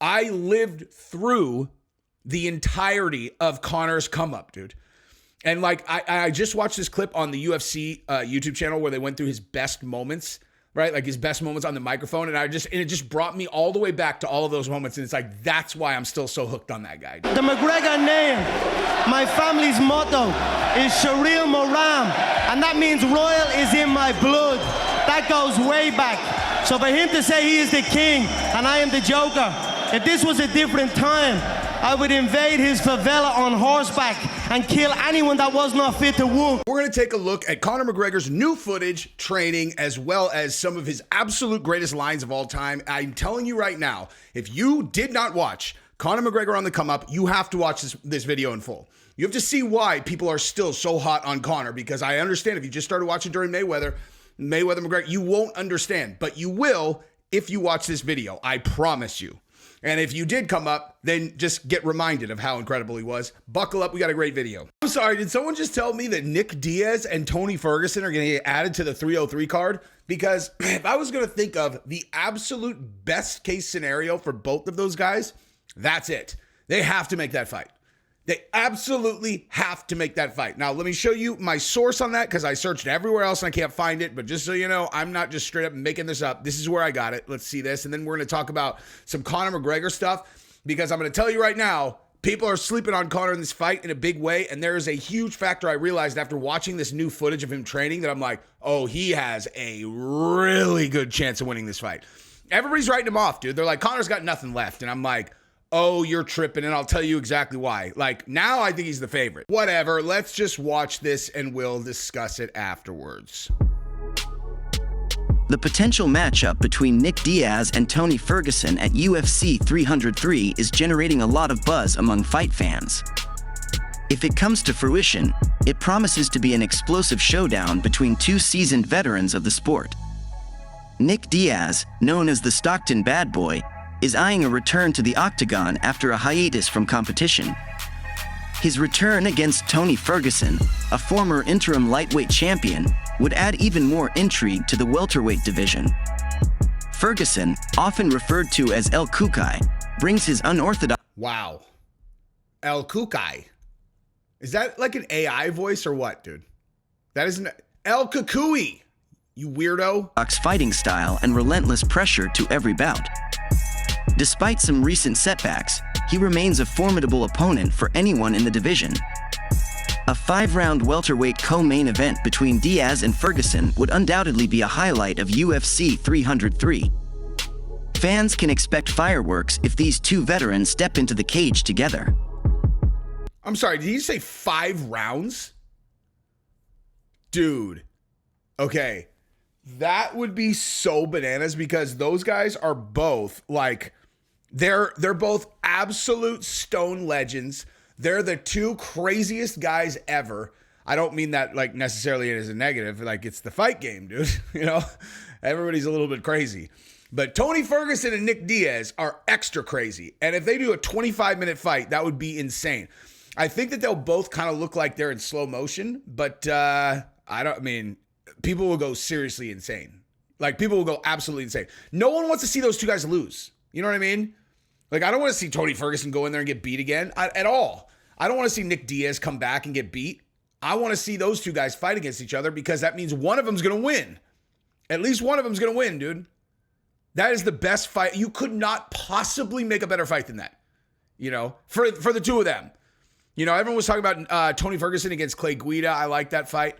I lived through the entirety of Conor's come up, dude. And like, I just watched this clip on the UFC YouTube channel where they went through his best moments, right? Like his best moments on the microphone. And it just brought me all the way back to all of those moments. And it's like, that's why I'm still so hooked on that guy, dude. The McGregor name, my family's motto is Sharil Moram. And that means royal is in my blood. That goes way back. So for him to say he is the king and I am the joker, if this was a different time, I would invade his favela on horseback and kill anyone that was not fit to walk. We're going to take a look at Conor McGregor's new footage, training, as well as some of his absolute greatest lines of all time. I'm telling you right now, if you did not watch Conor McGregor on the come up, you have to watch this video in full. You have to see why people are still so hot on Conor, because I understand if you just started watching during Mayweather McGregor, you won't understand, but you will if you watch this video. I promise you. And if you did come up, then just get reminded of how incredible he was. Buckle up, we got a great video. I'm sorry, did someone just tell me that Nick Diaz and Tony Ferguson are going to get added to the 303 card? Because if I was going to think of the absolute best case scenario for both of those guys, that's it. They have to make that fight. They absolutely have to make that fight. Now, let me show you my source on that because I searched everywhere else and I can't find it. But just so you know, I'm not just straight up making this up. This is where I got it. Let's see this. And then we're going to talk about some Conor McGregor stuff because I'm going to tell you right now, people are sleeping on Conor in this fight in a big way. And there is a huge factor I realized after watching this new footage of him training that I'm like, oh, he has a really good chance of winning this fight. Everybody's writing him off, dude. They're like, Conor's got nothing left. And I'm like, oh, you're tripping, and I'll tell you exactly why. Like, now I think he's the favorite. Whatever, let's just watch this, and we'll discuss it afterwards. The potential matchup between Nick Diaz and Tony Ferguson at UFC 303 is generating a lot of buzz among fight fans. If it comes to fruition, it promises to be an explosive showdown between two seasoned veterans of the sport. Nick Diaz, known as the Stockton Bad Boy, is eyeing a return to the octagon after a hiatus from competition. His return against Tony Ferguson, a former interim lightweight champion, would add even more intrigue to the welterweight division. Ferguson, often referred to as El Kukai, brings his unorthodox... Wow. El Kukai. Is that like an AI voice or what, dude? That isn't... El Kukui, you weirdo. ...fighting style and relentless pressure to every bout. Despite some recent setbacks, he remains a formidable opponent for anyone in the division. A 5-round welterweight co-main event between Diaz and Ferguson would undoubtedly be a highlight of UFC 303. Fans can expect fireworks if these two veterans step into the cage together. I'm sorry, did you say 5 rounds? Dude. Okay. That would be so bananas because those guys are both like, they're both absolute stone legends. They're the two craziest guys ever. I don't mean that like necessarily as a negative, like it's the fight game, dude. You know, everybody's a little bit crazy. But Tony Ferguson and Nick Diaz are extra crazy. And if they do a 25-minute fight, that would be insane. I think that they'll both kind of look like they're in slow motion, but people will go seriously insane. Like, people will go absolutely insane. No one wants to see those two guys lose. You know what I mean? Like, I don't want to see Tony Ferguson go in there and get beat again at all. I don't want to see Nick Diaz come back and get beat. I want to see those two guys fight against each other because that means one of them's going to win. At least one of them's going to win, dude. That is the best fight. You could not possibly make a better fight than that, you know, for the two of them. You know, everyone was talking about Tony Ferguson against Clay Guida. I like that fight.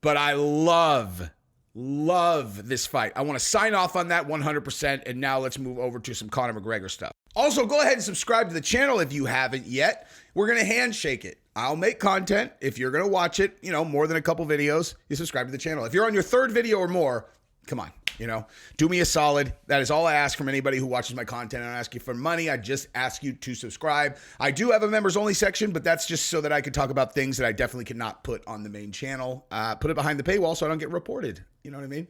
But I love this fight. I want to sign off on that 100%. And now let's move over to some Conor McGregor stuff. Also, go ahead and subscribe to the channel if you haven't yet. We're going to handshake it. I'll make content. If you're going to watch it, you know, more than a couple videos, you subscribe to the channel. If you're on your 3rd video or more, come on, you know, do me a solid. That is all I ask from anybody who watches my content. I don't ask you for money. I just ask you to subscribe. I do have a members only section, but that's just so that I could talk about things that I definitely cannot put on the main channel. Put it behind the paywall so I don't get reported. You know what I mean?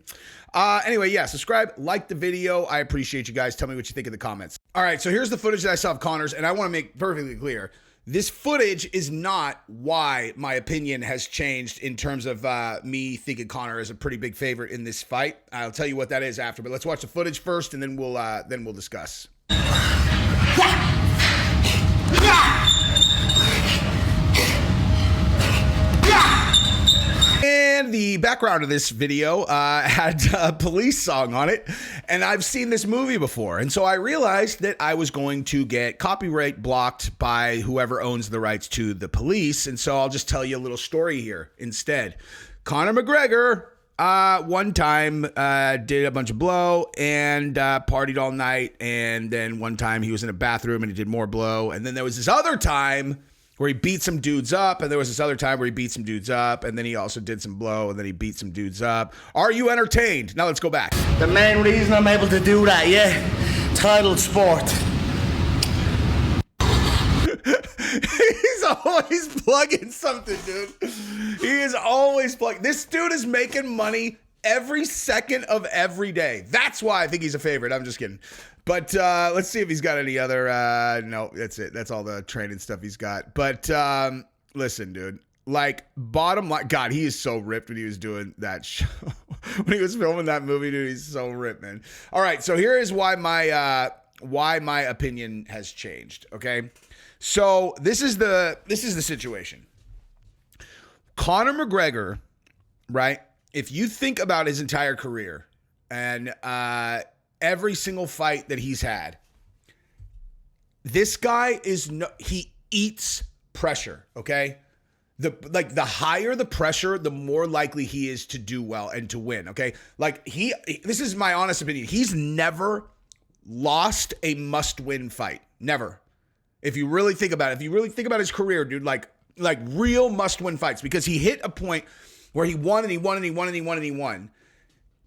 Anyway, yeah, subscribe, like the video. I appreciate you guys. Tell me what you think in the comments. All right, so here's the footage that I saw of Conor's, and I want to make perfectly clear. This footage is not why my opinion has changed in terms of me thinking Conor is a pretty big favorite in this fight. I'll tell you what that is after, but let's watch the footage first, and then we'll discuss. the background of this video had a police song on it, and I've seen this movie before. And so I realized that I was going to get copyright blocked by whoever owns the rights to the police. And so I'll just tell you a little story here instead. Conor McGregor, one time did a bunch of blow and partied all night. And then one time he was in a bathroom and he did more blow. And then there was this other time where he beat some dudes up, and there was this other time where he beat some dudes up, and then he also did some blow, and then he beat some dudes up. Are you entertained? Now let's go back. The main reason I'm able to do that, yeah, titled sport. He's always plugging something, dude. He is always plugging. This dude is making money every second of every day. That's why I think he's a favorite. I'm just kidding. But let's see if he's got any other. No, that's it. That's all the training stuff he's got. But listen, dude. Like, bottom line, God, he is so ripped when he was doing that show. When he was filming that movie, dude, he's so ripped, man. All right, so here is why my opinion has changed. Okay, so this is the situation. Conor McGregor, right? If you think about his entire career and every single fight that he's had, this guy he eats pressure, okay? The higher the pressure, the more likely he is to do well and to win, okay? Like this is my honest opinion. He's never lost a must-win fight. Never. If you really think about it, if you really think about his career, dude, like real must-win fights, because he hit a point where he won and he won and he won and he won and he won.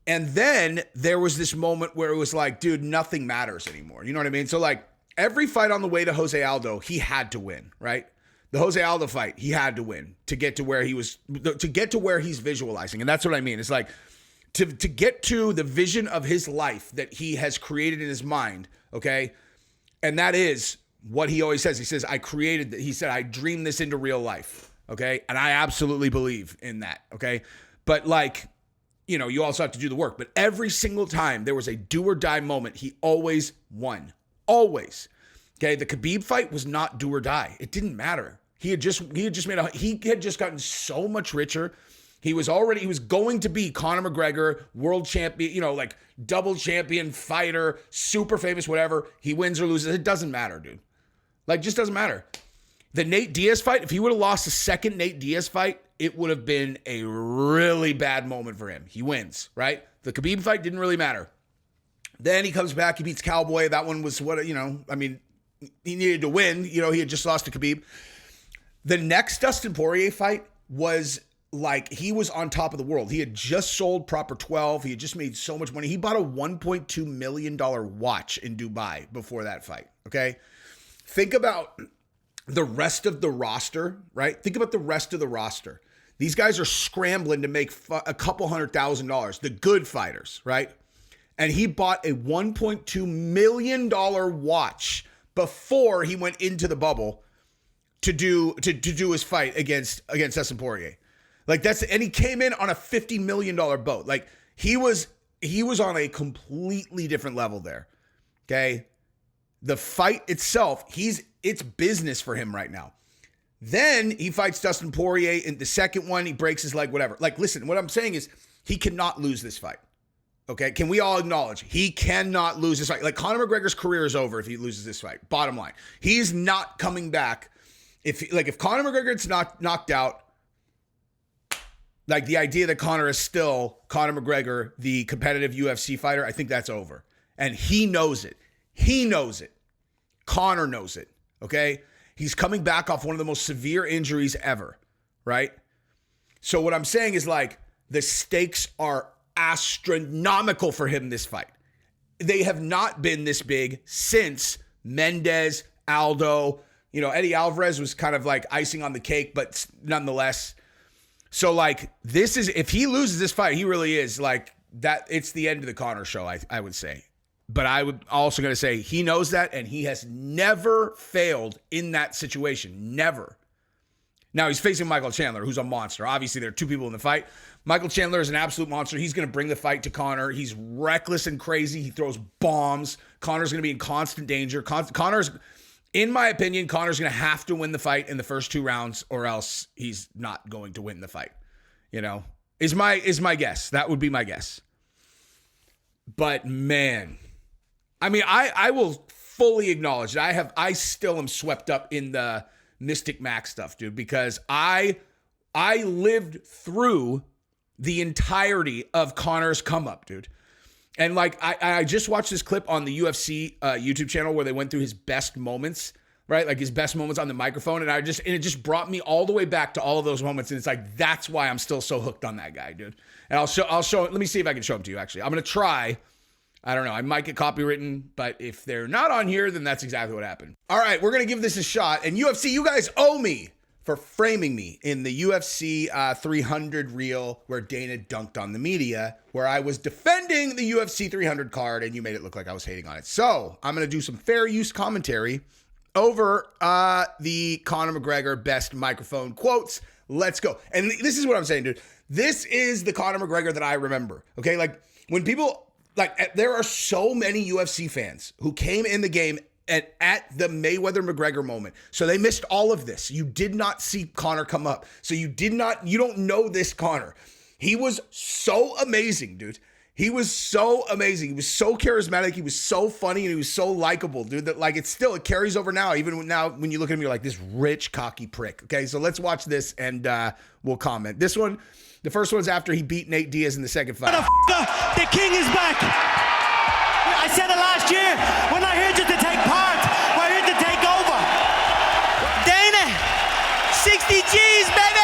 And then there was this moment where it was like, dude, nothing matters anymore. You know what I mean? So like every fight on the way to Jose Aldo, he had to win, right? The Jose Aldo fight, he had to win to get to where he's visualizing. And that's what I mean. It's like to get to the vision of his life that he has created in his mind, okay? And that is what he always says. He says, I dreamed this into real life, okay? And I absolutely believe in that, okay? But like, you know, you also have to do the work. But every single time there was a do or die moment, he always won. Always. Okay, the Khabib fight was not do or die. It didn't matter. He had just gotten so much richer. He was going to be Conor McGregor, world champion, you know, like double champion fighter, super famous, whatever. He wins or loses. It doesn't matter, dude. Like, just doesn't matter. The Nate Diaz fight, if he would have lost the second Nate Diaz fight, it would have been a really bad moment for him. He wins, right? The Khabib fight didn't really matter. Then he comes back, he beats Cowboy. That one was what, you know, I mean, he needed to win. You know, he had just lost to Khabib. The next Dustin Poirier fight was like, he was on top of the world. He had just sold Proper 12. He had just made so much money. He bought a $1.2 million watch in Dubai before that fight, okay? Think about the rest of the roster, right? Think about the rest of the roster. These guys are scrambling to make a couple $100,000, the good fighters, right? And he bought a $1.2 million watch before he went into the bubble to do his fight against Dustin Poirier. Like and he came in on a $50 million boat. Like he was on a completely different level there. Okay. The fight itself, it's business for him right now. Then he fights Dustin Poirier in the second one. He breaks his leg, whatever. Like, listen, what I'm saying is he cannot lose this fight. Okay. Can we all acknowledge he cannot lose this fight? Like, Conor McGregor's career is over if he loses this fight. Bottom line, he's not coming back. If Conor McGregor gets knocked out, like the idea that Conor is still Conor McGregor, the competitive UFC fighter, I think that's over. And he knows it. He knows it. Conor knows it. Okay. He's coming back off one of the most severe injuries ever. Right. So what I'm saying is, like, the stakes are astronomical for him this fight. They have not been this big since Mendes, Aldo. You know, Eddie Alvarez was kind of like icing on the cake, but nonetheless. So, like, this is, if he loses this fight, he really is like that. It's the end of the Conor show, I would say. But I would also going to say he knows that, and he has never failed in that situation. Never. Now he's facing Michael Chandler, who's a monster. Obviously, there are two people in the fight. Michael Chandler is an absolute monster. He's going to bring the fight to Conor. He's reckless and crazy. He throws bombs. Conor's going to be in constant danger. Conor's, in my opinion, Conor's going to have to win the fight in the first 2 rounds, or else he's not going to win the fight. You know, Is my guess. That would be my guess. But man, I mean, I will fully acknowledge that I still am swept up in the Mystic Mac stuff, dude, because I lived through the entirety of Conor's come up, dude. And like, I just watched this clip on the UFC YouTube channel where they went through his best moments, right? Like his best moments on the microphone. And it just brought me all the way back to all of those moments. And it's like, that's why I'm still so hooked on that guy, dude. And I'll show, let me see if I can show them to you, actually. I'm going to try. I don't know. I might get copywritten, but if they're not on here, then that's exactly what happened. All right, we're going to give this a shot. And UFC, you guys owe me for framing me in the UFC 300 reel where Dana dunked on the media, where I was defending the UFC 300 card and you made it look like I was hating on it. So I'm going to do some fair use commentary over the Conor McGregor best microphone quotes. Let's go. And this is what I'm saying, dude. This is the Conor McGregor that I remember. Okay, like when people, like there are so many UFC fans who came in the game at the Mayweather-McGregor moment. So they missed all of this. You did not see Conor come up. So you don't know this Conor. He was so amazing, dude. He was so amazing. He was so charismatic. He was so funny and he was so likable, dude, that like it carries over now. Even now when you look at him, you're like this rich, cocky prick. Okay, so let's watch this and we'll comment. This one, the first one's after he beat Nate Diaz in the second fight. The king is back. I said it last year when I heard you to take part. We're here to take over. Dana, 60 G's, baby.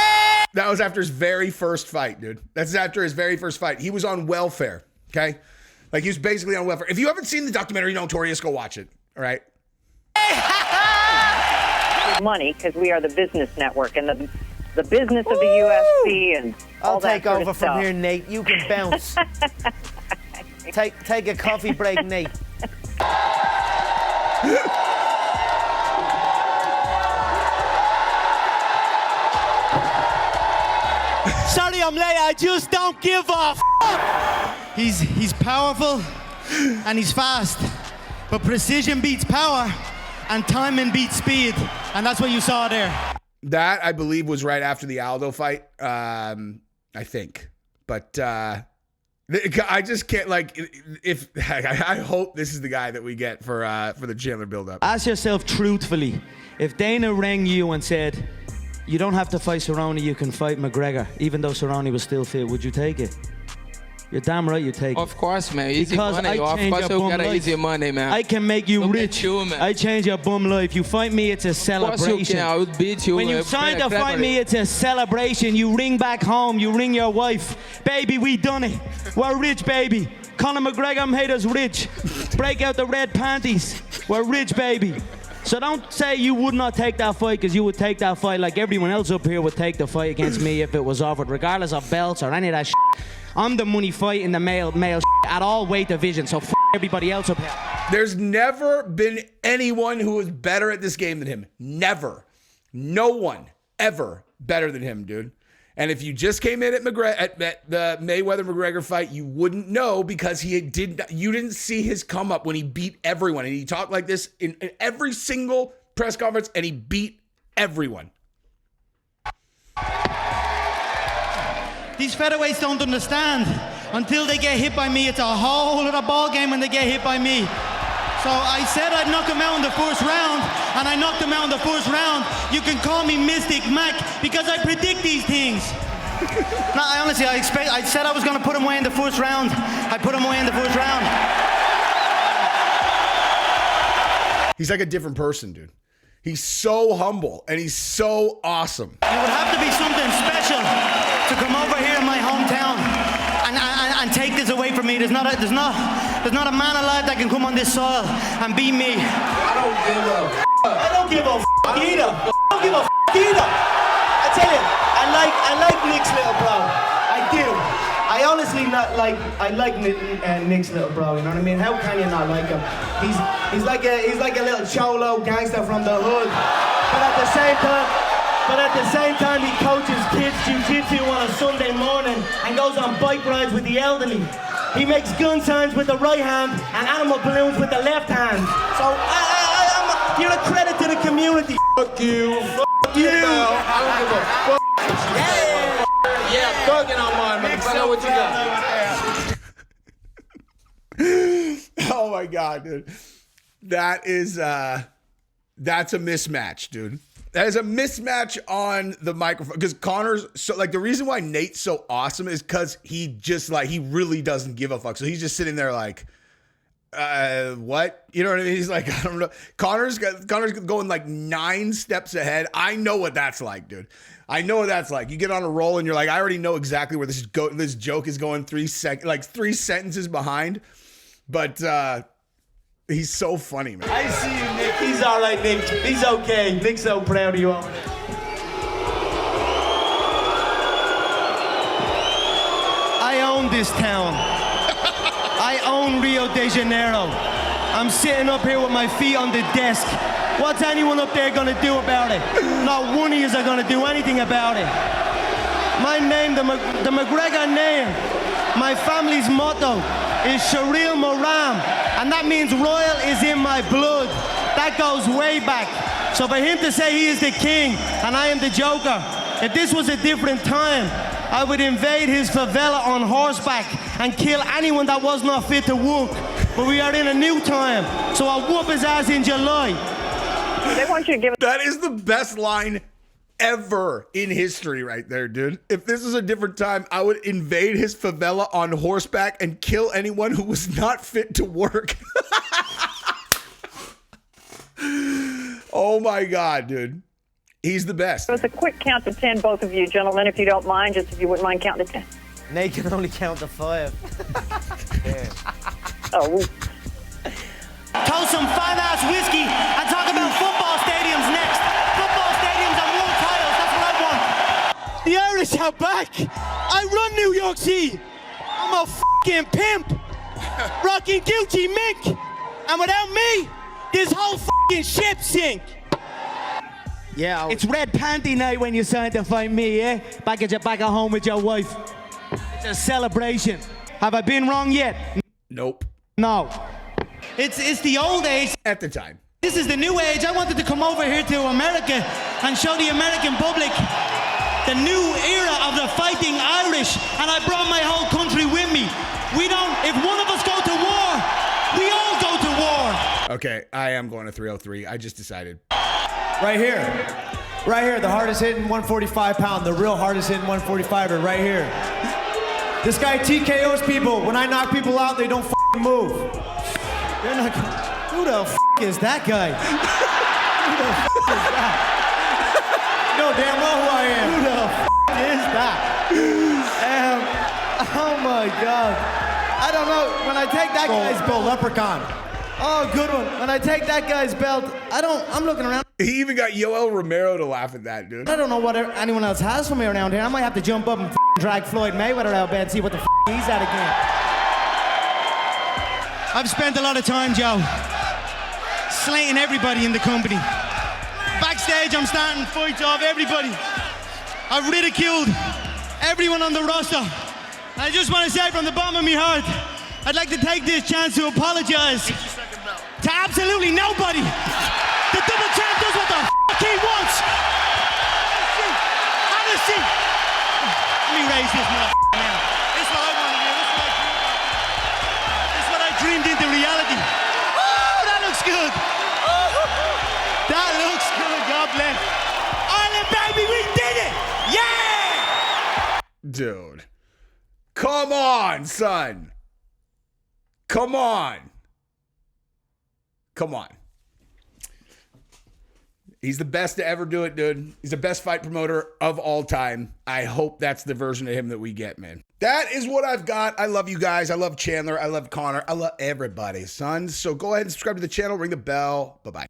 That was after his very first fight, dude. That's after his very first fight. He was on welfare, okay? Like, he was basically on welfare. If you haven't seen the documentary Notorious, go watch it, all right? Money, because we are the business network and the business of the UFC and all that sort of stuff. I'll take over from here, Nate. You can bounce. Take a coffee break, Nate. Sorry I'm late, I just don't give a f***. He's powerful and he's fast, but precision beats power and timing beats speed, and that's what you saw there. That, I believe, was right after the Aldo fight, I think. But I just can't, like, I hope this is the guy that we get for the Chandler build-up. Ask yourself truthfully, if Dana rang you and said, you don't have to fight Cerrone, you can fight McGregor, even though Cerrone was still fit, would you take it? You're damn right you take it. Of course, man. Easy Because money. I Of change course your you bum get life. easy money, man. I can make you Look rich. at you, man. I change your bum life. You fight me, it's a celebration. Of course you can. I would beat you. When you sign to fight me, it's a celebration. You ring back home. You ring your wife. Baby, we done it. We're rich, baby. Conor McGregor made us rich. Break out the red panties. We're rich, baby. So don't say you would not take that fight, because you would take that fight like everyone else up here would take the fight against me if it was offered, regardless of belts or any of that shit. I'm the money fight in the male shit at all weight divisions, so f everybody else up here. There's never been anyone who was better at this game than him. Never. No one ever better than him, dude. And if you just came in at the Mayweather-McGregor fight, you wouldn't know, because you didn't see his come up when he beat everyone. And he talked like this in every single press conference, and he beat everyone. These featherweights don't understand. Until they get hit by me, it's a whole other ball game when they get hit by me. So I said I'd knock him out in the first round, and I knocked him out in the first round. You can call me Mystic Mac, because I predict these things. No, I said I was going to put him away in the first round. I put him away in the first round. He's like a different person, dude. He's so humble, and he's so awesome. It would have to be something special to come over here in my hometown and take this away from me. There's not a man alive that can come on this soil and beat me. I don't give a f***. I don't give a f*** either. I don't give a f*** either. I tell you, I like Nick's little bro. I do. I honestly like Nick's little bro. You know what I mean? How can you not like him? He's like a little cholo gangster from the hood. But at the same time, he coaches kids jiu-jitsu on a Sunday morning and goes on bike rides with the elderly. He makes gun signs with the right hand and animal balloons with the left hand. So you're a credit to the community. Fuck you. Fuck you. I don't give a fuck. Yeah. Yeah, thugging on mine, motherfucker. What you got? Oh my God, dude. That's a mismatch, dude. That is a mismatch on the microphone because Conor's so like the reason why Nate's so awesome is because he just like he really doesn't give a fuck. So he's just sitting there like, what? You know what I mean? He's like, I don't know. Conor's going like 9 steps ahead. I know what that's like, dude. I know what that's like. You get on a roll and you're like, I already know exactly where this joke is going 3 sentences behind. But he's so funny, man. I see you, Nick. He's all right, Nick. He's okay. Nick's so proud of you over there. I own this town. I own Rio de Janeiro. I'm sitting up here with my feet on the desk. What's anyone up there gonna do about it? Not one of you are gonna do anything about it. My name, the McGregor name, my family's motto is Sharil Moram, and that means royal is in my blood. That goes way back. So for him to say he is the king and I am the joker, if this was a different time, I would invade his favela on horseback and kill anyone that was not fit to walk. But we are in a new time, so I'll whoop his ass in July. They want you to give That is the best line ever in history right there, dude. If this was a different time, I would invade his favela on horseback and kill anyone who was not fit to work. Oh my God, dude. He's the best. us a quick count to 10, both of you gentlemen, if you don't mind, just if you wouldn't mind counting to 10. Nate can only count to 5. Oh, Toast some fine-ass whiskey and talk about football stadiums next. Football stadiums and world titles, that's what I want. The Irish are back. I run New York City. I'm a f***ing pimp. Rocking Gucci mink. And without me, this whole f***ing ship sink. Yeah. It's red panty night when you sign to find me, yeah? Back at home with your wife. It's a celebration. Have I been wrong yet? Nope. No. It's the old age. At the time. This is the new age. I wanted to come over here to America and show the American public the new era of the fighting Irish, and I brought my whole country with me. If one of us go to war, we all go to war. Okay, I am going to 303. I just decided. Right here. Right here, the hardest hitting 145 pound, the real hardest hitting 145er right here. This guy TKOs people. When I knock people out, they don't f***ing move. They're not, who the f*** is that guy? Who the f*** is that? You know damn well who I am. Who the f*** is that? Oh my God. I don't know, when I take that guy's belt, Leprechaun. Oh, good one. When I take that guy's belt, I'm looking around. He even got Yoel Romero to laugh at that, dude. I don't know what anyone else has for me around here. I might have to jump up and drag Floyd Mayweather out bed and see what the he's at again. I've spent a lot of time, Joe, slating everybody in the company. Backstage, I'm starting fights off everybody. I've ridiculed everyone on the roster. I just want to say from the bottom of my heart, I'd like to take this chance to apologize to absolutely nobody. The double champ does what the f*** he wants. Have a seat. Let me raise this motherfucker now. This is what I want to do. This is what I dreamed into reality. Oh, that looks good. That looks good. God bless. Ireland, baby, we did it. Yeah. Dude. Come on, son. Come on. Come on. He's the best to ever do it, dude. He's the best fight promoter of all time. I hope that's the version of him that we get, man. That is what I've got. I love you guys. I love Chandler. I love Conor. I love everybody, son. So go ahead and subscribe to the channel. Ring the bell. Bye-bye.